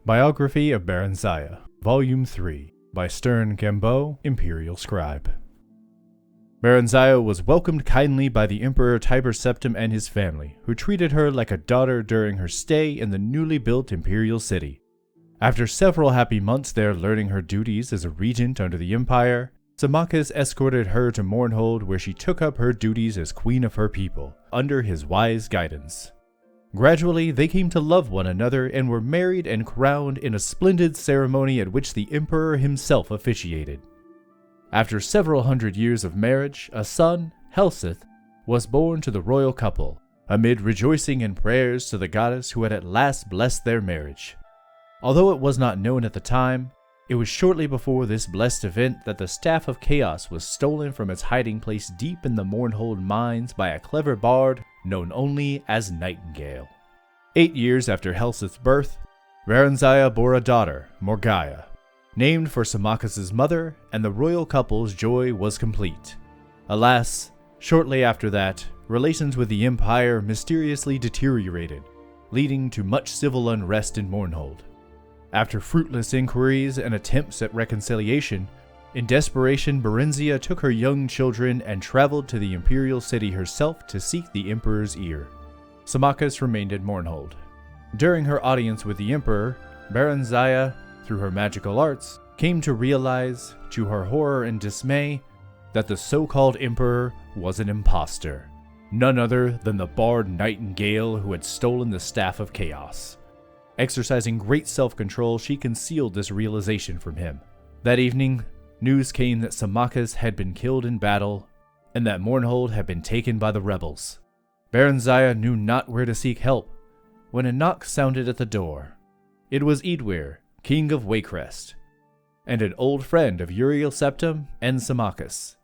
Biography of Barenziah, Volume 3, by Stern Gambeau, Imperial Scribe. Barenziah was welcomed kindly by the Emperor Tiber Septim and his family, who treated her like a daughter during her stay in the newly built imperial city. After several happy months there learning her duties as a regent under the empire, Symmachus escorted her to Mournhold, where she took up her duties as queen of her people, under his wise guidance. Gradually, they came to love one another and were married and crowned in a splendid ceremony at which the emperor himself officiated. After several hundred years of marriage, a son, Helseth, was born to the royal couple, amid rejoicing and prayers to the goddess who had at last blessed their marriage. Although it was not known at the time, it was shortly before this blessed event that the Staff of Chaos was stolen from its hiding place deep in the Mournhold mines by a clever bard known only as Nightingale. 8 years after Helseth's birth, Barenziah bore a daughter, Morgaya, named for Symmachus' mother, and the royal couple's joy was complete. Alas, shortly after that, relations with the Empire mysteriously deteriorated, leading to much civil unrest in Mournhold. After fruitless inquiries and attempts at reconciliation, in desperation Barenziah took her young children and traveled to the imperial city herself to seek the emperor's ear. Symmachus remained in Mournhold. During her audience with the emperor, Barenziah, through her magical arts, came to realize, to her horror and dismay, that the so-called emperor was an impostor, none other than the bard Nightingale who had stolen the Staff of Chaos. Exercising great self-control, she concealed this realization from him. That evening, news came that Symmachus had been killed in battle, and that Mournhold had been taken by the rebels. Barenziah knew not where to seek help, when a knock sounded at the door. It was Eadweir, king of Wakerest, and an old friend of Uriel Septim and Symmachus.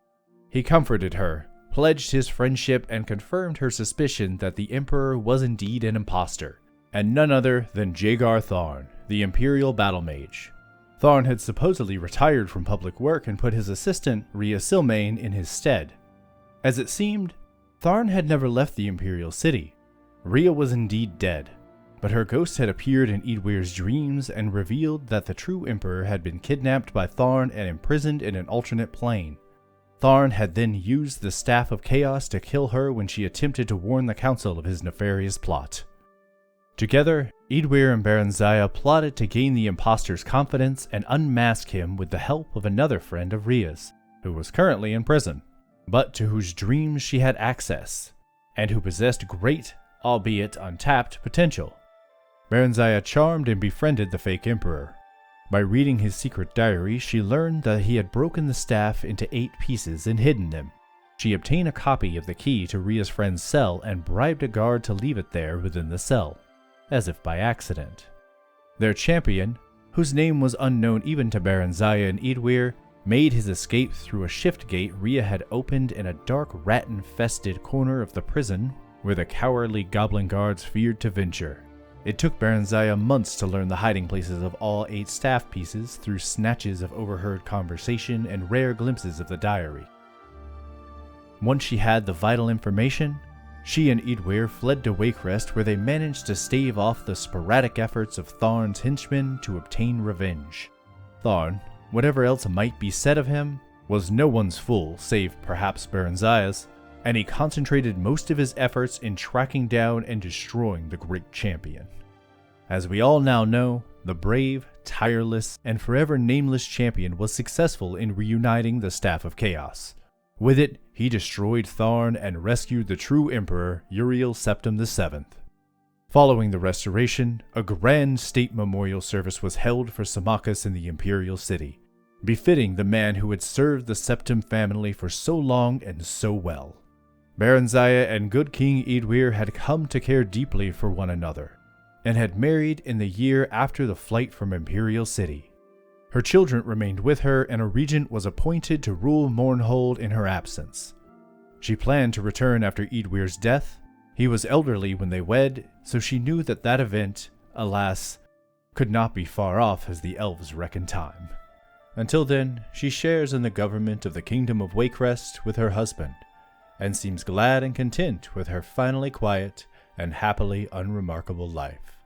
He comforted her, pledged his friendship, and confirmed her suspicion that the emperor was indeed an impostor, and none other than Jagar Tharn, the imperial battle mage. Tharn had supposedly retired from public work and put his assistant, Rhea Silmain, in his stead. As it seemed, Tharn had never left the imperial city. Rhea was indeed dead, but her ghost had appeared in Eadweir's dreams and revealed that the true emperor had been kidnapped by Tharn and imprisoned in an alternate plane. Tharn had then used the Staff of Chaos to kill her when she attempted to warn the council of his nefarious plot. Together, Eadweir and Barenziah plotted to gain the impostor's confidence and unmask him with the help of another friend of Rhea's, who was currently in prison, but to whose dreams she had access, and who possessed great, albeit untapped, potential. Barenziah charmed and befriended the fake emperor. By reading his secret diary, she learned that he had broken the staff into 8 pieces and hidden them. She obtained a copy of the key to Rhea's friend's cell and bribed a guard to leave it there within the cell, as if by accident. Their champion, whose name was unknown even to Barenziah and Eadweir, made his escape through a shift gate Rhea had opened in a dark rat-infested corner of the prison where the cowardly goblin guards feared to venture. It took Barenziah months to learn the hiding places of all 8 staff pieces through snatches of overheard conversation and rare glimpses of the diary. Once she had the vital information, she and Eadweir fled to Wakerest, where they managed to stave off the sporadic efforts of Tharn's henchmen to obtain revenge. Tharn, whatever else might be said of him, was no one's fool save perhaps Barenziah's, and he concentrated most of his efforts in tracking down and destroying the great champion. As we all now know, the brave, tireless, and forever nameless champion was successful in reuniting the Staff of Chaos. With it, he destroyed Tharn and rescued the true emperor, Uriel Septim VII. Following the restoration, a grand state memorial service was held for Symmachus in the imperial city, befitting the man who had served the Septim family for so long and so well. Barenziah and good King Eadweir had come to care deeply for one another, and had married in the year after the flight from Imperial City. Her children remained with her, and a regent was appointed to rule Mournhold in her absence. She planned to return after Eadweir's death. He was elderly when they wed, so she knew that that event, alas, could not be far off as the elves reckon time. Until then, she shares in the government of the Kingdom of Wakerest with her husband, and seems glad and content with her finally quiet and happily unremarkable life.